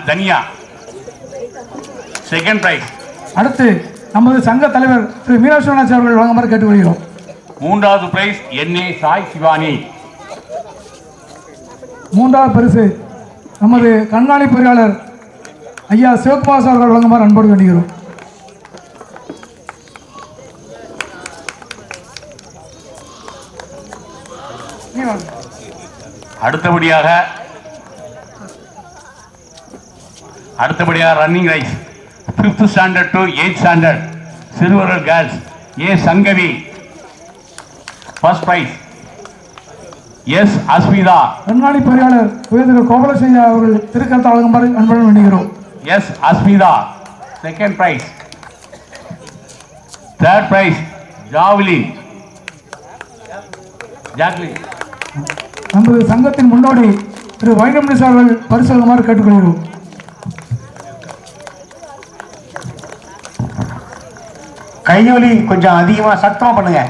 தனியா second prize. அடுத்து நமது சங்க தலைவர் திரு மீனாட்சி அவர்கள் வழங்குமாறு கேட்டுக்கொள்கிறோம். மூன்றாவது பிரைஸ் என்ஏ சாய் சிவானி. மூன்றாவது பரிசு நமது கண்காணிப்பு பொறியாளர் ஐயா சிவகுமார் அவர்கள் வழங்குமாறு அன்போடு வேண்டுகிறோம். அடுத்தபடியாக running race 5th standard to 8th standard சிறுவர்கள் girls A Sangavi. First prize S Asmitha. கண்காணிப்பு பொறியாளர் உயர்திரு கோபாலசையா அவர்கள் திருக்கரத்தை வழங்குமாறு அன்புடன் வேண்டுகிறோம். S Asmitha. Second prize. Third prize ஜாவ்லின் ஜாக்லின். நமது சங்கத்தின் முன்னோடி திரு வைரமுனி அவர்கள் பரிசு வழங்குமாறு கேட்டுக்கொள்கிறோம். கையொலி கொஞ்சம் அதிகமா சத்தமா பண்ணுங்க.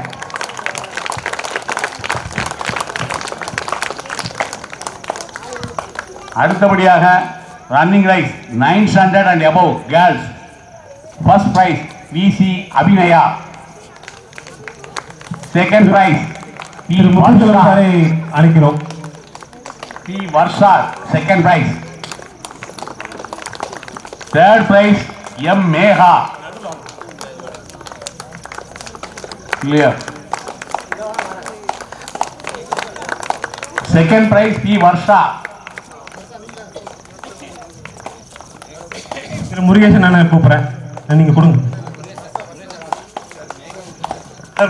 அடுத்தபடியாக running race 9th standard and above girls. First prize VC Abhinaya. Second prize அழைக்கிறோம். B Varsha. Second prize. Third prize M Megha. Clear. Second prize B Varsha. Murugesan நான் கூப்பிடுறேன், நீங்க கொடுங்க.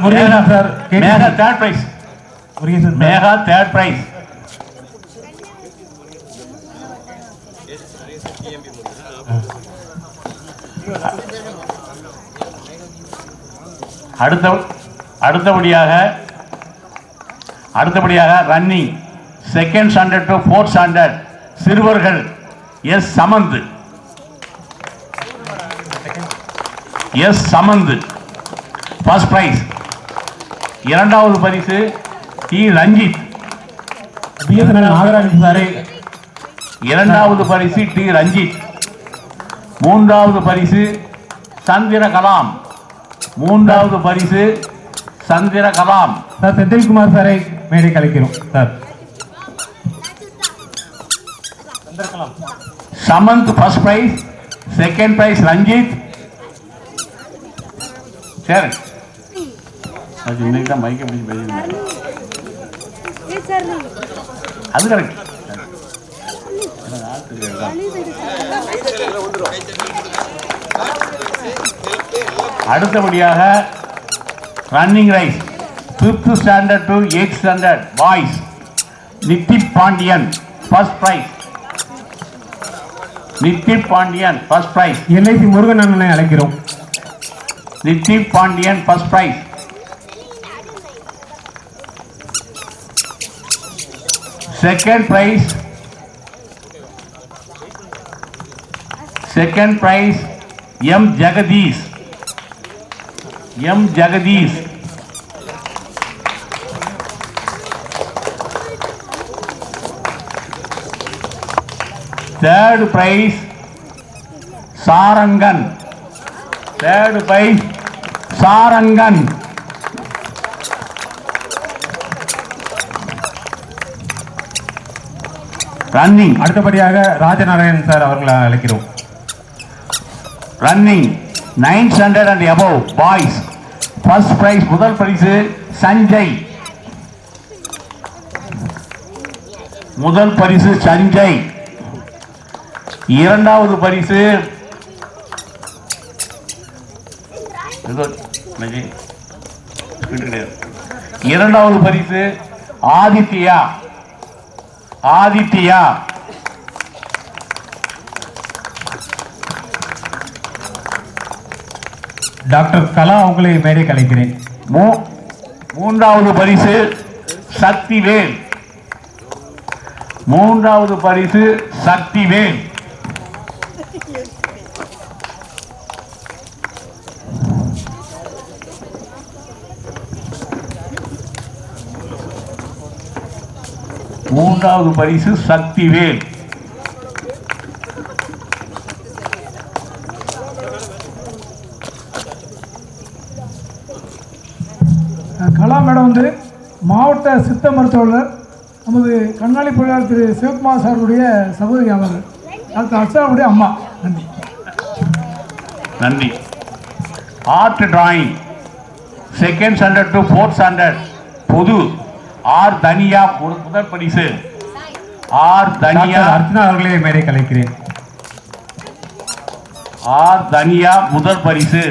Murugesan sir. Megha third prize. Murugesan Megha third prize. அடுத்தபடியாக running 2nd standard to 4th standard சிறுவர்கள் S Samanth. S Samanth first prize. இரண்டாவது பரிசு D Ranjith. Nagarajan சாரே. இரண்டாவது பரிசு டி ரஞ்சித். மூன்றாவது பரிசு சந்திர கலாம். மூன்றாவது பரிசு சந்திர கலாம். சார் செந்தில்குமார் சாரை மேடை கலைக்கிறோம் sir. Samanth first prize. Second prize Ranjith. சரி அது இன்னைக்கு தான் மைக்க பிடிச்சி பேசியிருந்தேன். அது கரெக்ட். அடுத்தபடியாக running race 5th standard to 8th standard boys Nithip Pandian first prize. Nithip Pandian first prize. LIC Murugan அண்ணனை அழைக்கிறோம். Nithip Pandian first prize. Second prize. Second prize M Jagadeesh. M Jagadeesh. Third prize Sarangan. Third prize Sarangan. Running. அடுத்தபடியாக ராஜநாராயணன் சார் அவர்களை அழைக்கிறோம். Running 9th standard and above boys first prize. முதல் பரிசு சஞ்சய். முதல் பரிசு சஞ்சய். இரண்டாவது பரிசு இரண்டாவது பரிசு ஆதித்யா. ஆதித்யா. டாக்டர் கலா அவங்களை மேடை கலைக்கிறேன். மூன்றாவது பரிசு சக்திவேல். மூன்றாவது பரிசு சக்திவேல். மூன்றாவது பரிசு சக்திவேல். கலா மேடம் வந்து மாவட்ட சித்த மருத்துவர் நமது கண்ணாடி பொறியாளர் திரு சிவகுமார் சாருடைய சகோதரி அவர்கள் டாக்டர் அர்ச்சனாவுடைய அம்மா. நன்றி. நன்றி. Art drawing second standard to fourth standard பொது ஆர் தனியா முதல் பரிசு. ஆர் தனியா அர்ச்சனா அவர்களே மேடை கலைக்கிறேன். ஆர் தனியா முதல் பரிசு.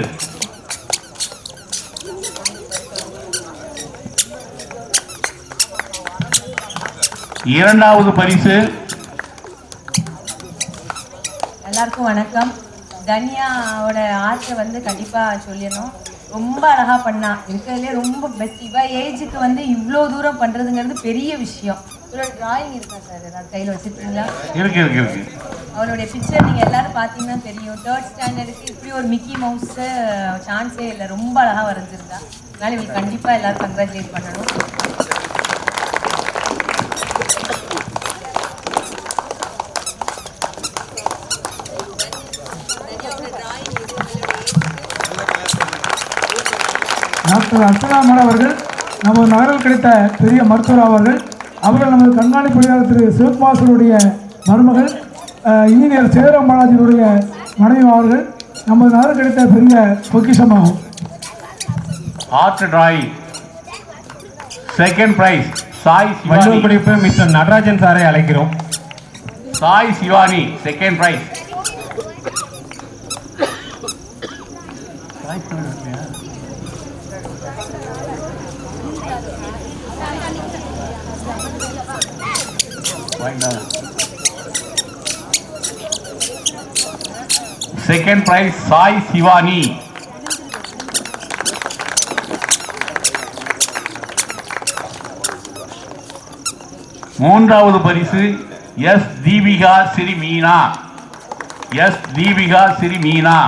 இரண்டாவது பரிசு. எல்லாருக்கும் வணக்கம். தன்யாவோட ஆர்ட்டை வந்து கண்டிப்பாக சொல்லிடணும். ரொம்ப அழகாக பண்ணா, இருக்கிறதுலே ரொம்ப பெஸ்ட். இவ ஏஜுக்கு வந்து இவ்வளோ தூரம் பண்ணுறதுங்கிறது பெரிய விஷயம். இவரோட டிராயிங் இருக்கா சார்? ஏதாவது கையில் வச்சுருக்கீங்களா? இருக்கு இருக்கு இருக்கு. அவளுடைய பிக்சர் நீங்கள் எல்லாரும் பார்த்தீங்கன்னா தெரியும். 3rd ஸ்டாண்டர்டுக்கு இப்படி ஒரு மிக்கி மவுஸு சான்ஸே இல்லை. ரொம்ப அழகாக வரைஞ்சிருந்தா. அதனால் இவளுக்கு கண்டிப்பாக எல்லாரும் கங்க்ராச்சுலேட் பண்ணணும். டாக்டர் அர்ச்சனா மேடம் அவர்கள் நமது நகரில் கிடைத்த பெரிய மருத்துவர் அவர்கள். அவர்கள் நமது கண்காணி பொறியாளர் திரு சிவகுமாசருடைய மருமகள் இன்ஜினியர் சேரம் பாலாஜியுடைய மனைவி அவர்கள். நமது நகரில் கிடைத்த பெரிய பொக்கிஷமாகும். Art drawing second prize Sai Valluvar படிப்பு மிஸ்டர் நடராஜன் சாரை அழைக்கிறோம். Sai Shivani second prize. Second prize Sai Shivani. மூன்றாவது பரிசு எஸ் தீபிகா ஸ்ரீ மீனா. எஸ் தீபிகா ஸ்ரீ மீனா.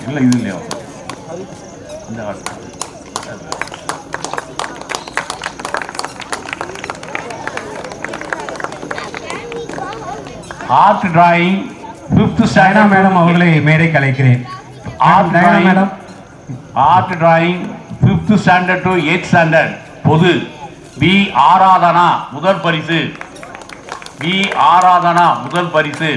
இல்லை இது இல்லையா? இந்த art drawing 5th standard madam அவர்களை மேடை கலைக்கிறேன். Art madam. Art drawing 5th standard to 8th standard பொது வி ஆராதனா முதல் பரிசு. வி ஆராதனா முதல் பரிசு.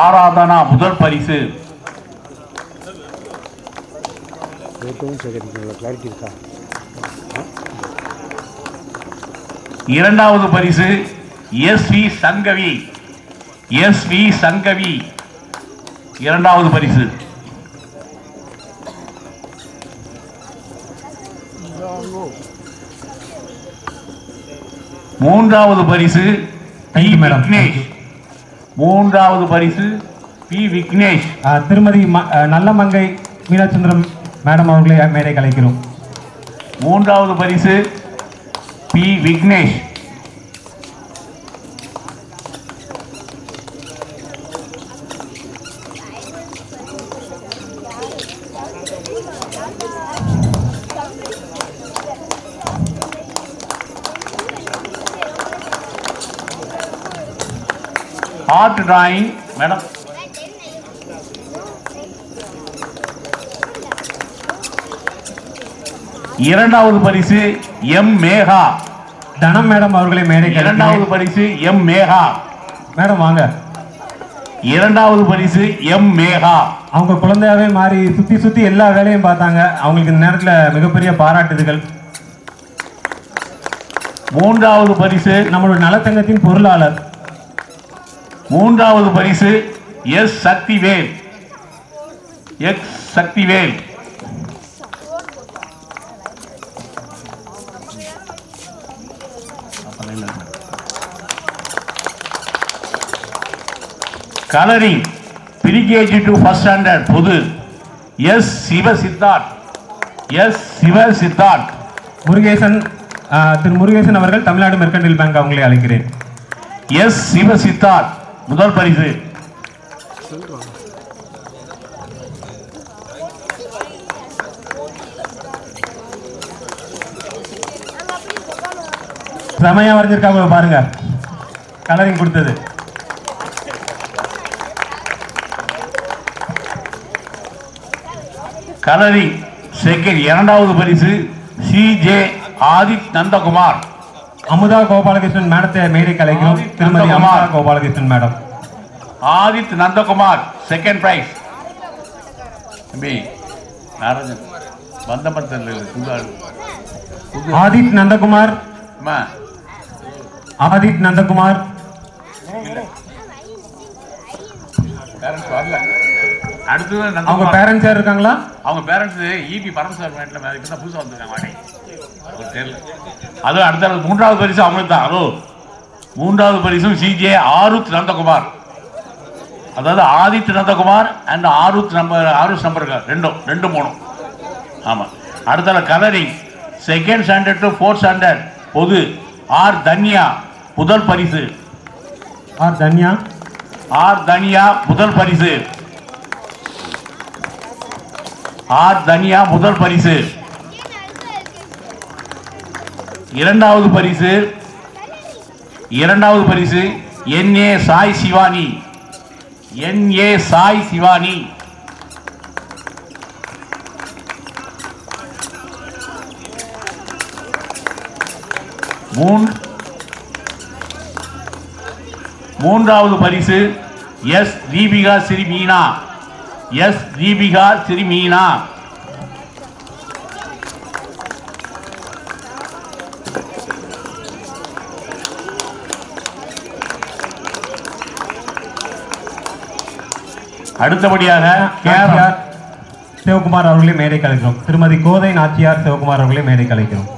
ஆராதனா முதல் பரிசு. இரண்டாவது பரிசு S V Sangavi. S V Sangavi இரண்டாவது பரிசு. மூன்றாவது பரிசு பி விக்னேஷ். மூன்றாவது பரிசு பி விக்னேஷ். திருமதி நல்லமங்கை மீனாச்சந்திரம் மேடம் அவர்களை மேடை கலைக்கிறோம். மூன்றாவது பரிசு P Vignesh. Art drawing madam. இரண்டாவது பரிசு எம் மேகா. தனம் மேடம் அவர்களை மேடை. இரண்டாவது பரிசு எம் மேகா. மேடம் வாங்க. இரண்டாவது பரிசு எம் மேகா. அவங்க குழந்தையாவே மாறி சுத்தி சுத்தி எல்லா வேலையும் பார்த்தாங்க. அவங்களுக்கு இந்த நேரத்தில் மிகப்பெரிய பாராட்டுதல்கள். மூன்றாவது பரிசு நம்மளுடைய நலச்சங்கத்தின் பொருளாளர். மூன்றாவது பரிசு S Sakthivel. X Sakthivel. Colouring pre KG to first standard பொது எஸ் சிவ சித்தார்த். எஸ் சிவ சித்தார்த். முருகேசன் திரு முருகேசன் அவர்கள் தமிழ்நாடு மெர்கன்டைல் பேங்க் அவங்களை அழைக்கிறேன். எஸ் சிவ சித்தார்த் முதல் பரிசு. செமையா வரைஞ்சிருக்காங்க பாருங்க, கலரிங் கொடுத்தது. கலரிங் செகண்ட் இரண்டாவது பரிசு சிஜே ஆதித் நந்தகுமார். அமுதா கோபாலகிருஷ்ணன் மேடத்தை மேடை கலைக்கிறோம். திருமதி Amutha Gopalakrishnan madam. Adith Nandakumar second prize. தம்பி நாராயணன் ஆதித் நந்தகுமார், ஆதித் நந்தகுமார். அடுத்தது அவங்க பேரண்ட்ஸ் யார் இருக்காங்களா? அவங்க பேரண்ட்ஸ் இபி பரமசாமி மேட்ல புதுசா வந்திருக்காங்க. தெரியல. அது அடுத்த மூன்றாவது பரிசு அவங்களுக்கு தான். அதோ மூன்றாவது பரிசும் சிஜே ஆருத் நந்தகுமார். அதாவது ஆதித் நந்தகுமார் அண்ட் ஆருத் நம்பர் ரெண்டு மூணு. ஆமா. அடுத்த colouring second standard to fourth standard பொது ஆர் தன்யா முதல் பரிசு. ஆர் தன்யா, ஆர் தன்யா முதல் பரிசு. ஆர் தன்யா முதல் பரிசு. இரண்டாவது பரிசு என்ஏ சாய் சிவானி. என்ஏ சாய் சிவானி. மூன்றாவது பரிசு எஸ் தீபிகா ஸ்ரீ மீனா. எஸ் தீபிகா ஸ்ரீ மீனா. அடுத்தபடியாக கேஆர் சிவகுமார் அவர்களே மேடை கலைக்கிறோம். திருமதி கோதை நாச்சியார் சிவகுமார் அவர்களே மேடை கலைக்கிறோம்.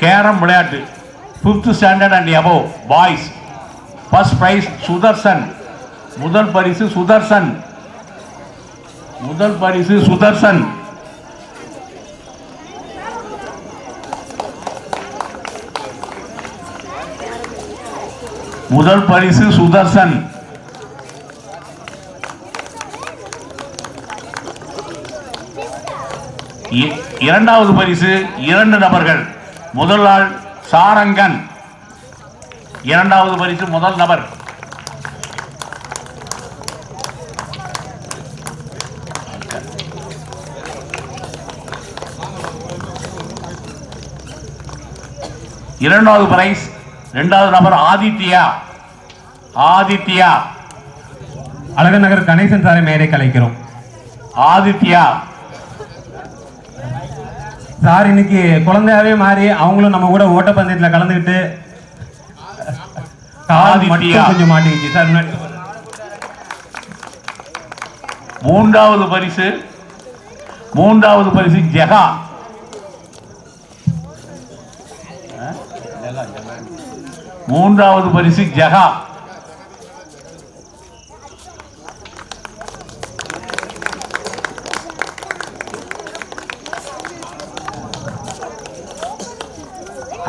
கேரம் விளையாட்டு 5th standard and above boys first prize Sudarshan. முதல் பரிசு சுதர்சன். முதல் பரிசு சுதர்சன். முதல் பரிசு சுதர்சன். இரண்டாவது பரிசு 2 நபர்கள். முதல் ஆள் சாரங்கன். இரண்டாவது பரிசு முதல் நபர். இரண்டாவது பிரைஸ் இரண்டாவது நபர் ஆதித்யா. ஆதித்யா. அழகர் நகர் கணேசன் சாரை மேடை கலைக்கிறோம். ஆதித்யா சார் இன்னைக்கு குழந்தையாவே மாறி அவங்களும் நம்ம கூட ஓட்டப்பந்தயத்தில் கலந்துக்கிட்டு கொஞ்சம் மாட்டிக்கிச்சு சார். மூன்றாவது பரிசு ஜெகா. மூன்றாவது பரிசு ஜெகா.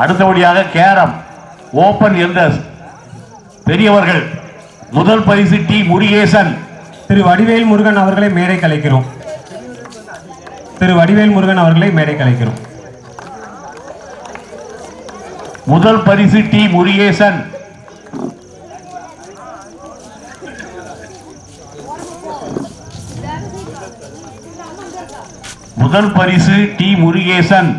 அடுத்தபடியாக கேரம் ஓபன் எல்டர்ஸ் பெரியவர்கள் முதல் பரிசு டி முருகேசன். திரு வடிவேல் முருகன் அவர்களை மேடை கலைக்கிறோம். திரு வடிவேல் முருகன் அவர்களை மேடை கலைக்கிறோம். முதல் பரிசு டி முருகேசன். முதல் பரிசு டி முருகேசன்.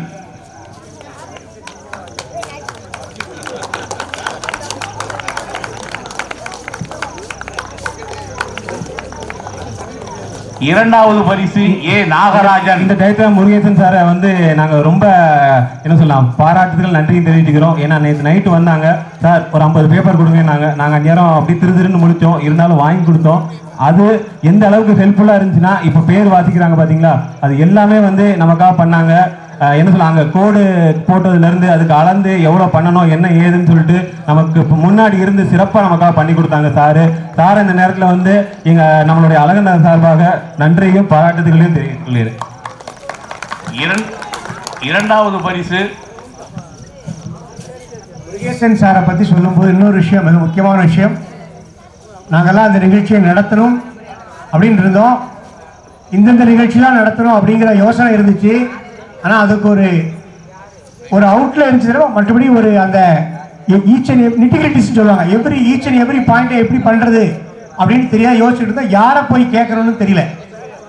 இரண்டாவது பரிசு ஏ நாகராஜன். இந்த டயத்துல முருகேசன் சாரை வந்து நாங்க ரொம்ப என்ன சொல்லலாம் பாராட்டுதல் நன்றியும் தெரிவிச்சுக்கிறோம். ஏன்னா நேற்று நைட்டு வந்தாங்க சார் ஒரு 50 பேப்பர் கொடுங்க. நாங்கள் அந்நேரம் அப்படி திருன்னு முடித்தோம், இருந்தாலும் வாங்கி கொடுத்தோம். அது எந்த அளவுக்கு ஹெல்ப்ஃபுல்லாக இருந்துச்சுன்னா இப்போ பேர் வாசிக்கிறாங்க பார்த்தீங்களா, அது எல்லாமே வந்து நமக்காக பண்ணாங்க. என்ன சொல்ல அங்கே கோடு போட்டதுலேருந்து அதுக்கு அளந்து எவ்வளோ பண்ணணும் என்ன ஏதுன்னு சொல்லிட்டு நமக்கு முன்னாடி இருந்து சிறப்பாக நமக்காக பண்ணி கொடுத்தாங்க சாரு. சார் இந்த நேரத்தில் வந்து நம்மளுடைய அழகர் சார்பாக நன்றியும் பாராட்டுதல்களையும் தெரிவித்துள்ளேன். இரண்டாவது பரிசு முருகேசன் சாரை பற்றி சொல்லும்போது இன்னொரு விஷயம், மிக முக்கியமான விஷயம், நாங்கள்லாம் அந்த நிகழ்ச்சியை நடத்தணும் அப்படின்னு இருந்தோம். இந்தந்த நிகழ்ச்சிலாம் நடத்தணும் அப்படிங்கிற யோசனை இருந்துச்சு. ஆனால் அதுக்கு ஒரு அவுட்ல இருந்துச்சு. மற்றபடி ஒரு அந்த ஈச் அண்ட் நிட்டிகிரிட்டிஸ் சொல்லுவாங்க, ஈச் அண்ட் எவ்ரி பாயிண்ட்டை எப்படி பண்ணுறது அப்படின்னு தெரியாது யோசிச்சுட்டு இருந்தோம். யாரை போய் கேட்கணும்னு தெரியல.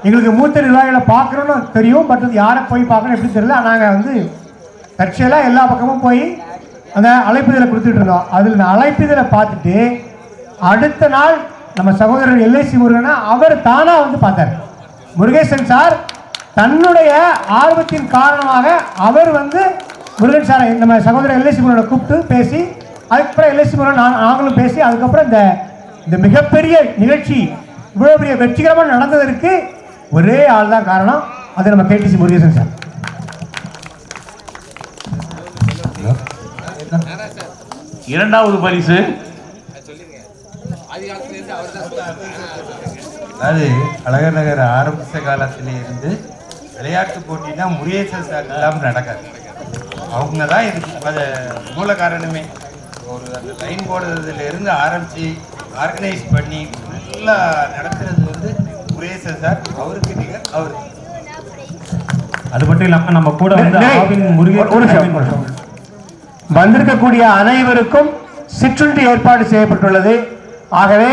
எங்களுக்கு மூத்த நிர்வாகிகளை பார்க்குறோன்னு தெரியும், பட் யாரை போய் பார்க்கணும் எப்படி தெரியல. நாங்கள் வந்து தற்செயலாக எல்லா பக்கமும் போய் அந்த அழைப்பிதழை கொடுத்துட்டு இருந்தோம். அதில் இந்த அழைப்பிதழை பார்த்துட்டு அடுத்த நாள் நம்ம சகோதரர் எல்ஐசி முருகனை அவர் தானாக வந்து பார்த்தார். முருகேசன் சார் தன்னுடைய ஆர்வத்தின் காரணமாக அவர் வந்து முருகன் சாரை நம்ம சகோதரர் எல்ஐசி முருகனை கூப்பிட்டு பேசி, அதுக்கப்புறம் எல்ஐசி முருகன் நாங்களும் பேசி, அதுக்கப்புறம் இந்த மிகப்பெரிய நிகழ்ச்சி இவ்வளோ பெரிய வெற்றிகரமாக நடந்ததற்கு ஒரே ஆள் தான் காரணம், அது நம்ம கேடிசி முருகேசன் சார். இரண்டாவது பரிசு அதாவது அழகர் நகர் ஆரம்பித்த காலத்திலே இருந்து விளையாட்டு போட்டினா முருகேசன் சார் இல்லாமல் நடக்காது. அவங்க தான் இதுக்கு மூல காரணமே. ஒரு அந்த லைன் போடுறதுல இருந்து ஆரம்பித்து ஆர்கனைஸ் பண்ணி ஃபுல்லாக நடத்துறது வந்து முருகேசன் சார். அவருக்கு நிகர் அவர். அது மட்டும் இல்லாமல் நம்ம கூட வந்து முருகேசன் வந்திருக்கக்கூடிய அனைவருக்கும் சிற்றுண்டி ஏற்பாடு செய்யப்பட்டுள்ளது. ஆகவே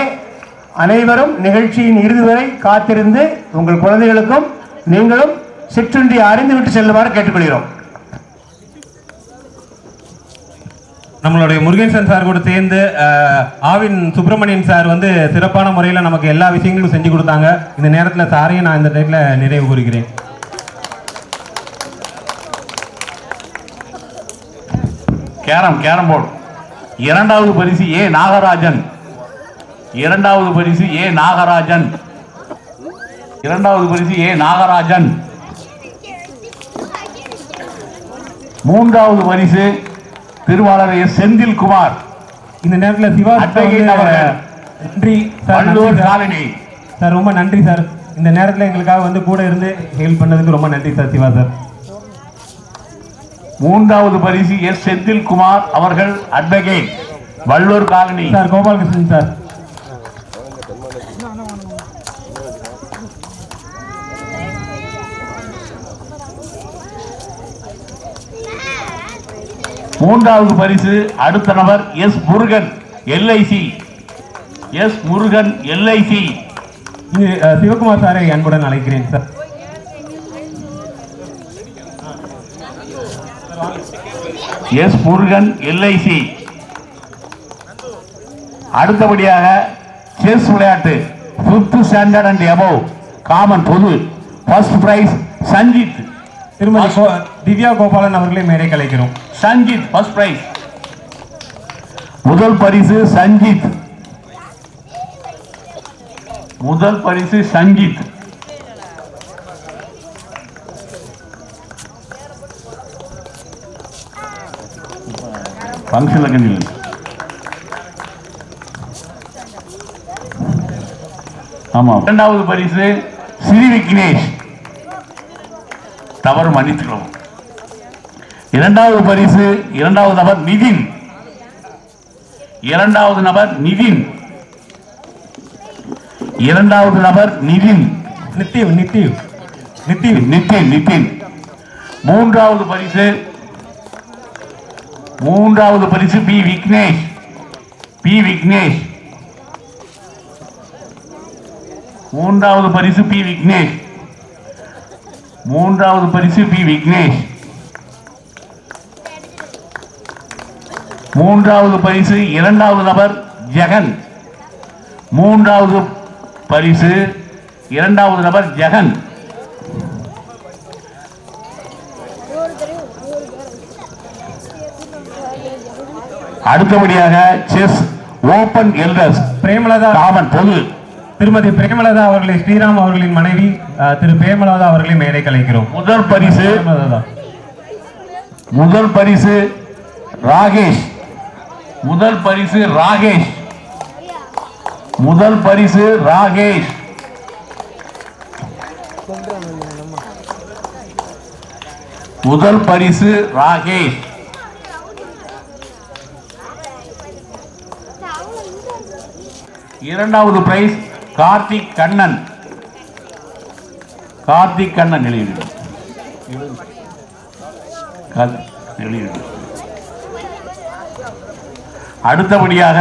அனைவரும் நிகழ்ச்சியின் இறுதி வரை காத்திருந்து உங்கள் குழந்தைகளுக்கும் நீங்களும் சிற்றுண்டி அறிந்துவிட்டு செல்லுமாறு கேட்டுக்கொள்கிறோம். நம்மளுடைய முருகேசன் சார் கூட சேர்ந்து ஆவின் சுப்பிரமணியன் சார் வந்து சிறப்பான முறையில் நமக்கு எல்லா விஷயங்களும் செஞ்சு கொடுத்தாங்க. இந்த நேரத்தில் சாரையும் நான் இந்த நேரத்தில் நிறைவு கூறுகிறேன். கேரம் போர்டு இரண்டாவது பரிசு ஏ நாகராஜன். இரண்டாவது பரிசு ஏ நாகராஜன். இரண்டாவது பரிசு ஏ நாகராஜன். மூன்றாவது பரிசு திருவாளர் எஸ் செந்தில்குமார். இந்த நேரத்தில் சிவா நன்றி சார், ரொம்ப நன்றி சார். இந்த நேரத்தில் எங்களுக்காக வந்து கூட இருந்து ஹெல்ப் பண்ணதுக்கு ரொம்ப நன்றி சார் சிவா சார். மூன்றாவது பரிசு எஸ் செந்தில்குமார் அவர்கள், advocate, Vallur colony. Sir Gopalakrishnan sir. மூன்றாவது பரிசு அடுத்த நபர் S Murugan, LIC. S Murugan, LIC. Sivakumar சாரை அன்புடன் அழைக்கிறேன் சார். S Murugan, LIC. அடுத்தபடியாக செஸ் விளையாட்டு 5th standard and above common பொது ஃபர்ஸ்ட் பிரைஸ் சஞ்சித். திருமதி திவ்யா கோபாலன் அவர்களை மேடை கலைக்கிறோம். Sanjith first prize. முதல் பரிசு சஞ்சித். முதல் பரிசு சஞ்சித். ஃபங்க்ஷன்ல கண்டில். ஆமா. இரண்டாவது பரிசு ஸ்ரீ விக்னேஷ். தவறு மன்னித்துக்கிறோம். இரண்டாவது பரிசு இரண்டாவது நபர் நிதின். இரண்டாவது நபர் நிதின். இரண்டாவது நபர் நிதின். நிதின். மூன்றாவது பரிசு பி விக்னேஷ். மூன்றாவது பரிசு பி விக்னேஷ். மூன்றாவது பரிசு பி விக்னேஷ். மூன்றாவது பரிசு இரண்டாவது நபர் ஜெகன். மூன்றாவது பரிசு இரண்டாவது நபர் ஜெகன். அடுத்தபடியாக chess open elders Premalatha common பொது. திருமதி பிரேமலதா அவர்களை ஸ்ரீராம் அவர்களின் மனைவி திரு பிரேமலதா அவர்களை மேடை கலைக்கிறோம். முதல் பரிசு ராகேஷ். முதல் பரிசு ராகேஷ். முதல் பரிசு ராகேஷ். முதல் பரிசு ராகேஷ். இரண்டாவது பிரைஸ் கார்த்திக் கண்ணன். கார்த்திக் கண்ணன் வெளியிடு. அடுத்தபடியாக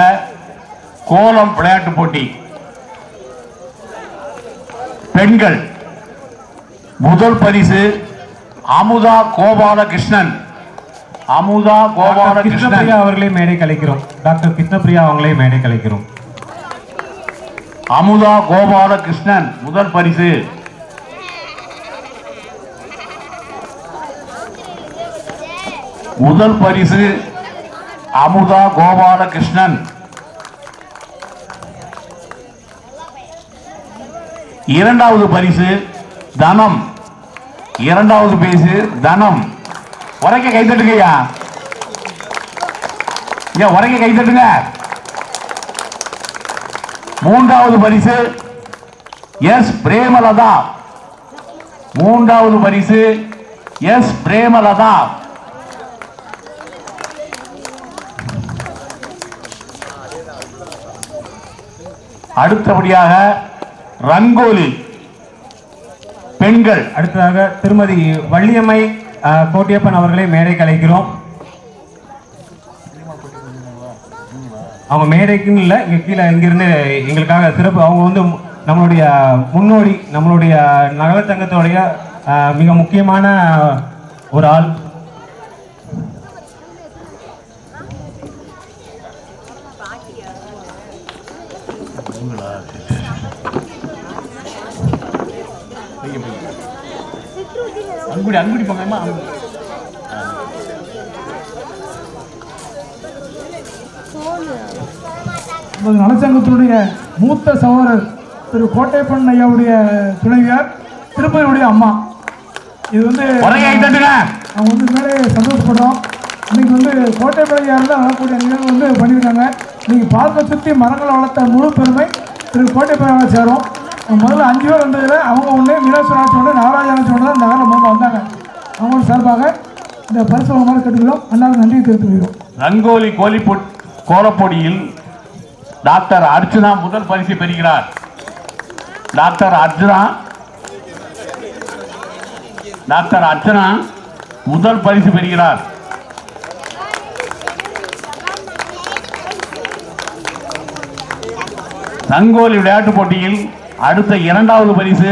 கோலம் விளையாட்டு போட்டி பெண்கள். முதல் பரிசு அமுதா கோபாலகிருஷ்ணன். அமுதா கோபாலகிருஷ்ணன் கிருஷ்ணபிரியா அவர்களே மேடை கலைக்கிறோம். டாக்டர் கிருஷ்ணபிரியா அவங்களே மேடை கலைக்கிறோம். அமுதா கோபாலகிருஷ்ணன் முதல் பரிசு. முதல் பரிசு அமுதா கோபாலகிருஷ்ணன். இரண்டாவது பரிசு தனம். இரண்டாவது பரிசு தனம். உரைக்க கைத்தட்டுங்கய்யா, உரைக்க கைத்தட்டுங்க. மூன்றாவது பரிசு எஸ் பிரேமலதா. மூன்றாவது பரிசு எஸ் பிரேமலதா. அடுத்தபடியாக ரங்கோலி பெண்கள். அடுத்ததாக திருமதி வள்ளியம்மை கோட்டியப்பன் அவர்களை மேடை கலைக்கிறோம். அவங்க மேடைக்குன்னு இல்லை, இங்கே கீழே இங்கிருந்து எங்களுக்காக சிறப்பு. அவங்க வந்து நம்மளுடைய முன்னோடி, நம்மளுடைய நகரத்தங்கத்தோடைய மிக முக்கியமான ஒரு ஆள். அங்குடி அங்குடி போங்கம்மா. நலச்சங்கத்தினுடைய மூத்த சகோதரர் திரு கோட்டைப்பன் ஐயாவுடைய துணைவியார் திருப்பதியுடைய அம்மா. இது வந்து அவங்க வந்து மேலே சந்தோஷப்படுறோம். இன்னைக்கு வந்து கோட்டைப்பன் ஐயாவில் வரக்கூடிய நிகழ்வு வந்து பண்ணியிருக்காங்க. இன்னைக்கு பார்க்க சுற்றி மரங்களை வளர்த்த முழு பெருமை திரு கோட்டைப்பன் சேரும். முதல்ல 5 பேர் வந்ததில் அவங்க ஒன்று, மீனாட்சி ஒன்று, நாகராஜன் ஒன்று தான் நகரம் மூலமாக வந்தாங்க. அவங்களோட சார்பாக இந்த பரிசு மாதிரி கட்டுக்கிறோம். அண்ணாவுக்கு நன்றி தெரிவித்துக்கிறோம். ரங்கோலி கோலப்பொடியில் டாக்டர் அர்ச்சனா முதல் பரிசு பெறுகிறார். டாக்டர் அர்ச்சனா முதல் பரிசு பெறுகிறார். ரங்கோலி விளையாட்டு போட்டியில் அடுத்த இரண்டாவது பரிசு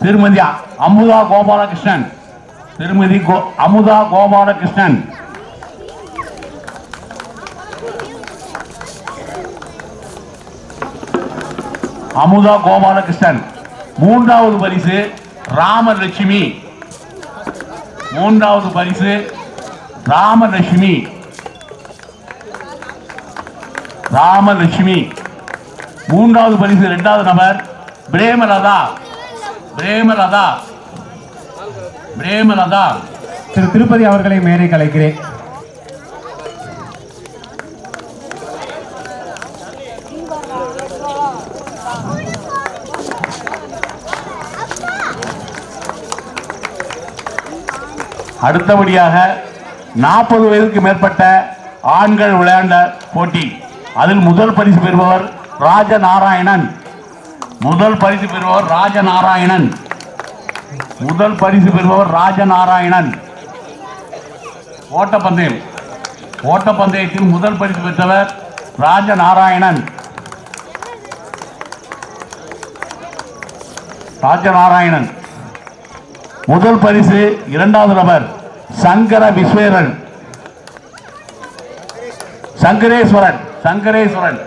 திருமதி அமுதா கோபாலகிருஷ்ணன். திருமதி அமுதா கோபாலகிருஷ்ணன். அமுதா கோபாலகிருஷ்ணன். மூன்றாவது பரிசு ராமலட்சுமி. மூன்றாவது பரிசு ராமலட்சுமி. ராமலட்சுமி. மூன்றாவது பரிசு இரண்டாவது நபர் பிரேமலதா. பிரேமலதா. பிரேமலதா. திரு திருப்பதி அவர்களை மேடை கலைக்கிறேன். அடுத்தபடியாக 40 வயதுக்கு மேற்பட்ட ஆண்கள் விளையாண்ட போட்டி. அதில் முதல் பரிசு பெறுபவர் ராஜநாராயணன். முதல் பரிசு பெறுபவர் ராஜநாராயணன். முதல் பரிசு பெறுபவர் ராஜநாராயணன். ஓட்டப்பந்தயம். ஓட்டப்பந்தயத்தில் முதல் பரிசு பெற்றவர் ராஜநாராயணன். ராஜநாராயணன். முதல் பரிசு இரண்டாவது நபர் சங்கர விஸ்வேரன். சங்கரேஸ்வரன். சங்கரேஸ்வரன்.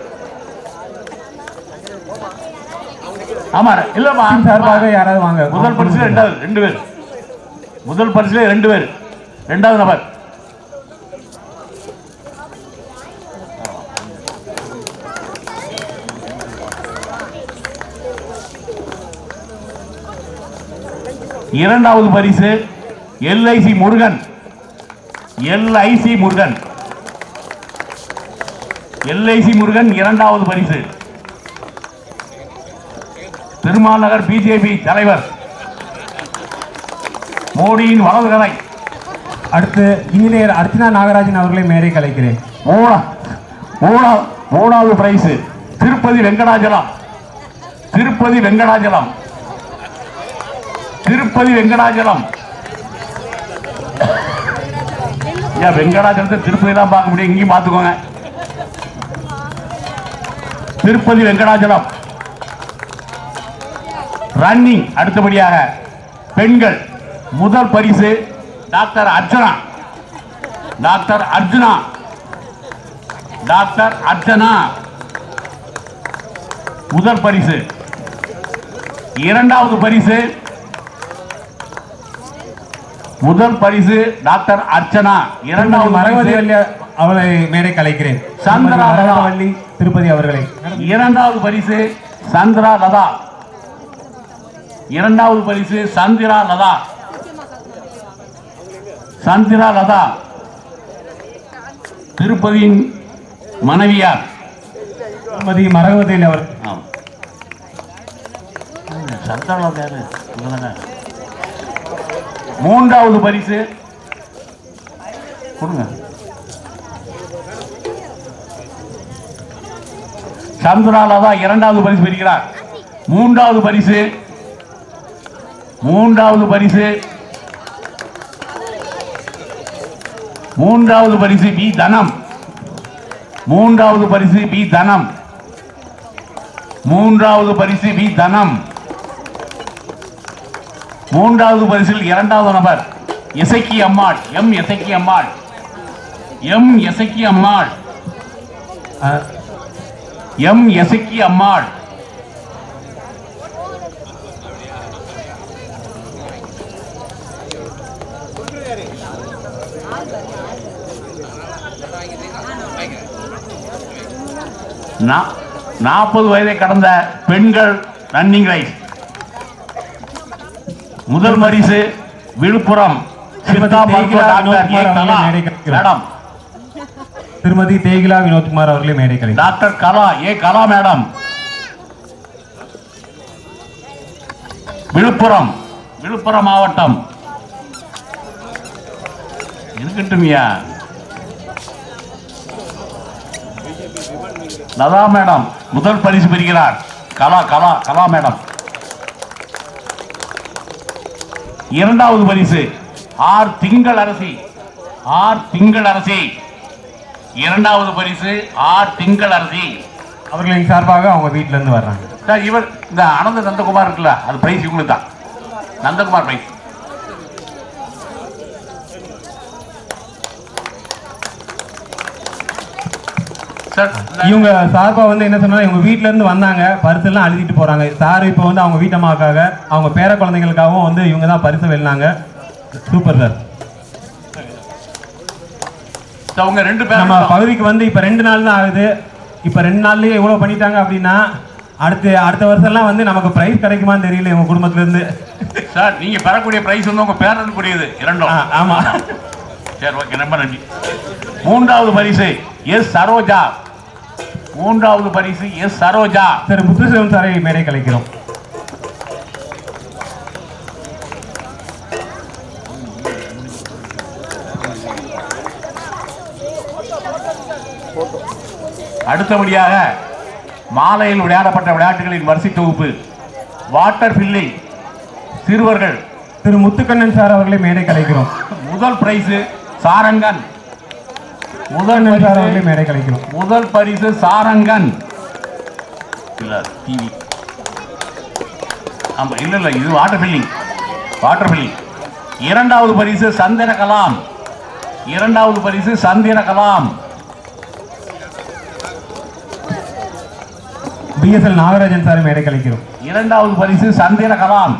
ஆமா இல்லப்பா, சார்பாக யாராவது வாங்க. முதல் பரிசுல ரெண்டு பேர். முதல் பரிசுல 2 பேர். இரண்டாவது நபர் இரண்டாவது பரிசு LIC Murugan. LIC Murugan. LIC Murugan இரண்டாவது பரிசு. திருமால் நகர் பிஜேபி தலைவர், மோடியின் வலது கலை. அடுத்து இன்ஜினியர் அர்ச்சனா நாகராஜன் அவர்களை மேடை கலைக்கிறேன். மூணாவது பிரைஸ் திருப்பதி வெங்கடாஜலம், திருப்பதி வெங்கடாஜலம், திருப்பதி வெங்கடாஜலம். ஏன் வெங்கடாஜலத்தை திருப்பதி தான் பார்க்க முடியும், இங்கேயும் பார்த்துக்கோங்க. திருப்பதி வெங்கடாஜலம். ரன்னிங். அடுத்தபடியாக பெண்கள் முதல் பரிசு doctor Archana, doctor Archana, doctor Archana முதல் பரிசு. இரண்டாவது பரிசு, முதல் பரிசு டாக்டர் அர்ச்சனா, இரண்டாவது மரகதி பரிசு அவளை மேடை கலைக்கிறேன். சந்திரா மரகதவள்ளி திருப்பதி அவர்களை. இரண்டாவது பரிசு சந்திரா லதா, இரண்டாவது பரிசு சந்திரா லதா, சந்திரா லதா திருப்பதியின் மனைவியார் திருமதி மரகதவள்ளி அவர். சந்திரா லதா யாரு? இவங்கதானே. மூன்றாவது பரிசு கொடுங்க. சந்திரா லதா இரண்டாவது பரிசு பெறுகிறார். மூன்றாவது பரிசு, மூன்றாவது பரிசு, மூன்றாவது பரிசு பி தனம், மூன்றாவது பரிசு பி தனம், மூன்றாவது பரிசு பி தனம். மூன்றாவது பரிசில் இரண்டாவது நபர் இசக்கி அம்மாள், எம் இசக்கி அம்மாள், எம் இசக்கி அம்மாள், எம் இசக்கி அம்மாள். நா- 40 வயதை கடந்த பெண்கள் ரன்னிங் ரேஸ். முதல் பரிசு விழுப்புரம் சித்தா மருத்துவ டாக்டர் ஏ கலா மேடம், திருமதி தேகிலா வினோத்குமார் அவர்களே மேடை கலை. டாக்டர் கலா ஏ கலா மேடம், விழுப்புரம், விழுப்புரம் மாவட்டம். இருக்கட்டும்யா. லதா மேடம் முதல் பரிசு பெறுகிறார். கலா கலா கலா மேடம். இரண்டாவது பரிசு ஆர் திங்கள் அரசி, ஆர் திங்கள் அரசி, இரண்டாவது பரிசு ஆர் திங்கள் அரசி அவர்களின் சார்பாக அவங்க வீட்டில இருந்து வர்றாங்க. சார். இவர் இந்த அனந்த நந்தகுமார் இருக்குல்ல, அது பிரைஸ் இவங்களுக்கு தான். நந்தகுமார் பிரைஸ். சார் இவங்க சார்பா வந்து என்ன சொன்னா, இவங்க வீட்ல இருந்து வந்தாங்க, பரிசு எல்லாம் அழுதிட்டு போறாங்க. சார் இப்போ வந்து அவங்க வீட்டம்மாக்காக, அவங்க பேர குழந்தைகளுக்காகவும் வந்து இவங்க தான் பரிசு வெல்லினாங்க. Super sir. அவங்க ரெண்டு நம்ம பேரும் பகுதிக்கு வந்து இப்ப 2 நாள் தான் ஆகுது. இப்ப 2 நாள்லயே இவ்வளவு பண்ணிட்டாங்க அப்படின்னா அடுத்த வருஷம் எல்லாம் வந்து நமக்கு பிரைஸ் கிடைக்குமான்னு தெரியல இவங்க குடும்பத்துல இருந்து. சார் நீங்க பெறக்கூடிய பிரைஸ் வந்து உங்க பேரன் கூடியது இரண்டும். ஆமா. சரி, ஓகே, ரொம்ப நன்றி. மூன்றாவது பரிசு எஸ் சரோஜா, மூன்றாவது பரிசு எஸ் சரோஜா. சார் முத்துசிவம் சாரை மேடை கலைக்கிறோம். அடுத்தபடியாக மாலையில் விளையாடப்பட்ட விளையாட்டுகளின் வரிசை தொகுப்பு வாட்டர் ஃபில்லிங் சிறுவர்கள். திரு முத்துக்கண்ணன் சார் அவர்களை மேடை கலைக்கிறோம். முதல் பிரைஸ் சாரங்கன், முதல் சார் அவர்களை மேடை கலைக்கிறோம். முதல் பரிசு சாரங்கன். இல்ல டிவி, ஆமா, இல்ல இது வாட்டர் ஃபில்லிங், வாட்டர் ஃபில்லிங். இரண்டாவது பரிசு சந்திர கலாம், இரண்டாவது பரிசு சந்திர கலாம். BSL நாகராஜன் சார் மேடை கலைக்கிறோம். இரண்டாவது பரிசு சந்திர கலாம்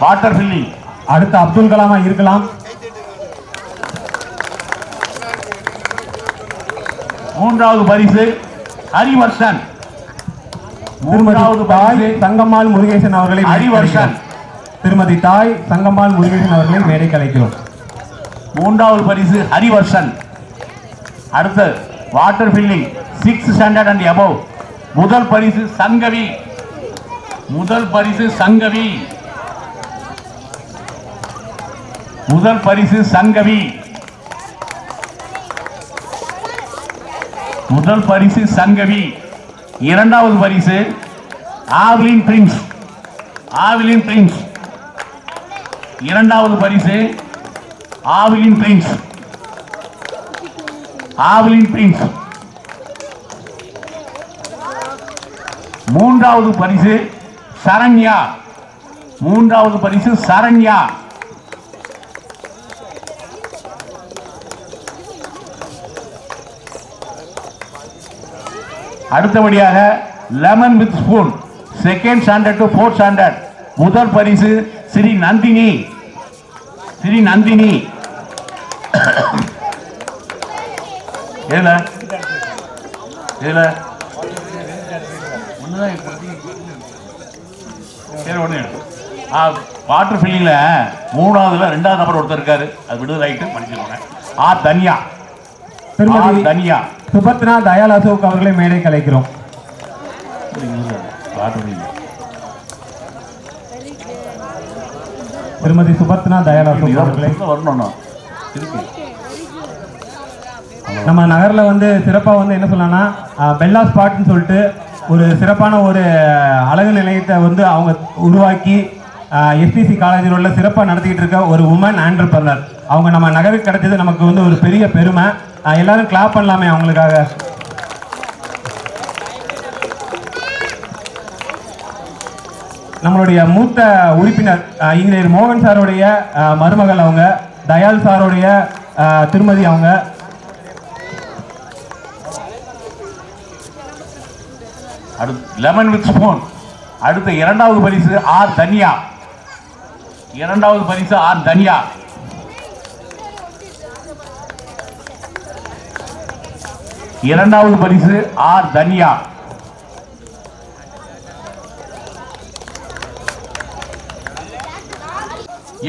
வாட்டர் ஃபில்லிங். அடுத்து அப்துல் கலாமா இருக்கலாம். மூன்றாவது பரிசு ஹரிவர்ஷன், மூன்றாவது தாய் பரிசு தங்கம்மாள் முருகேசன் அவர்களை மேடை ஹரிவர்ஷன். கலைக்கிறோம். திருமதி தாய் தங்கம்மாள் முருகேசன் அவர்களை மேடை கலைக்கிறோம். மூன்றாவது பரிசு ஹரிவர்ஷன். அடுத்து water filling 6 standard and above. முதல் பரிசு சங்கவி, முதல் பரிசு சங்கவி, முதல் பரிசு சங்கவி. முதல் பரிசு சங்கவி. இரண்டாவது பரிசு ஆவ்லின் பிரின்ஸ். ஆவ்லின் பிரின்ஸ். இரண்டாவது பரிசு ஆவ்லின் பிரின்ஸ். ஆவ்லின் பிரின்ஸ். மூன்றாவது பரிசு சரண்யா. மூன்றாவது பரிசு சரண்யா. அடுத்தபடியாக lemon with spoon second standard to fourth standard முதல் பரிசு ஸ்ரீ நந்தினி. ஸ்ரீ நந்தினி. ஏல ஏல வாட்டர் ஃபில்லிங்ல மூணாவதுல ரெண்டாவது நபர் ஒருத்தர் இருக்காரு, அது விடுதலை ஆயிட்டு படிச்சுக்கோங்க. தனியா. திருமதி தனியா சுபத்னா தயால் அசோக் அவர்களை மேடை கலைக்கிறோம். திருமதி சுபத்னா தயால் அசோக் அவர்களை வரணும். நம்ம நகர்ல வந்து சிறப்பா வந்து என்ன சொல்லலாம்னா பெல்லா ஸ்பாட்னு சொல்லிட்டு ஒரு சிறப்பான ஒரு அழகு நிலையத்தை வந்து அவங்க உருவாக்கி எஸ்டிசி காலேஜில் உள்ள சிறப்பாக நடத்திக்கிட்டு இருக்க ஒரு உமன் ஆண்டர்பிரனர். அவங்க நம்ம நகருக்கு கிடைச்சது நமக்கு வந்து ஒரு பெரிய பெருமை. எல்லாரும் கிளாப் பண்ணலாமே அவங்களுக்காக. நம்மளுடைய மூத்த உறுப்பினர் இன்ஜினியர் மோகன் சாருடைய மருமகள் அவங்க, தயால் சாருடைய திருமதி அவங்க. Lemon with spoon. அடுத்த இரண்டாவது பரிசு ஆர் தனியா. இரண்டாவது பரிசு ஆர் தனியா. இரண்டாவது பரிசு ஆர் தனியா.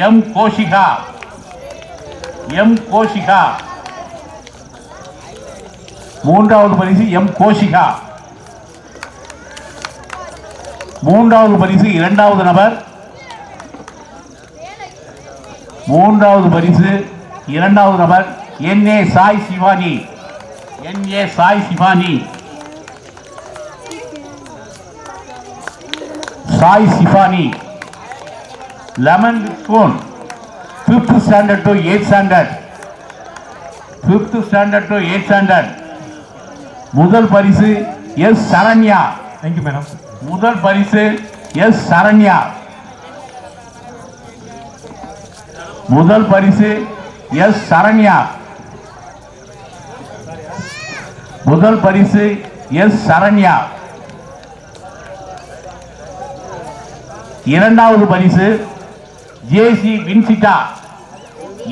எம் கோஷிகா. எம் கோஷிகா. மூன்றாவது பரிசு எம் கோஷிகா. மூன்றாவது பரிசு இரண்டாவது நபர். மூன்றாவது பரிசு இரண்டாவது நபர் N A. Sai Shivani. N A. Sai Shivani. Sai Shivani. Lemon spoon 5th standard to 8th standard. 5th standard to 8th standard முதல் பரிசு எஸ் சரண்யா. Thank you madam. முதல் பரிசு எஸ் சரண்யா. முதல் பரிசு எஸ் சரண்யா. முதல் பரிசு எஸ் சரண்யா. இரண்டாவது பரிசு ஜேசி வின்சிட்டா.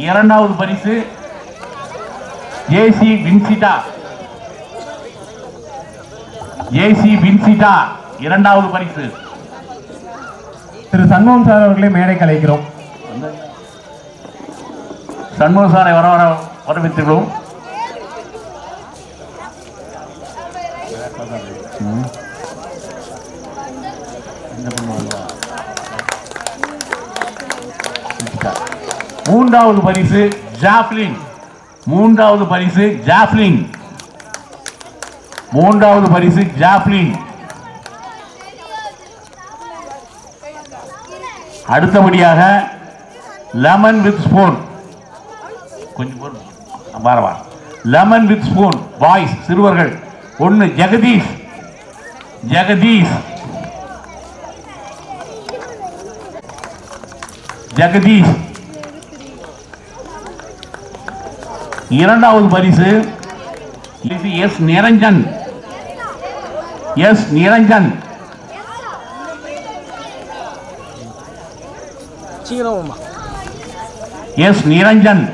இரண்டாவது பரிசு ஜேசி வின்சிட்டா. ஜேசி வின்சிட்டா இரண்டாவது பரிசு. திரு சண்முகம் சார் அவர்களை மேடை கலைக்கிறோம். சண்முகம் சாரை வரவேற்றுள்ளோம். மூன்றாவது பரிசு ஜாப்லின். மூன்றாவது பரிசு ஜாப்லின். மூன்றாவது பரிசு ஜாப்லின். அடுத்தபடியாக லெமன் வித் ஸ்பூன். கொஞ்சம் பாரவா. லெமன் வித் ஸ்பூன் பாய்ஸ் சிறுவர்கள் 1 ஜெகதீஷ். ஜெகதீஷ். ஜெகதீஷ். இரண்டாவது பரிசு S Niranjan. S Niranjan. S Niranjan.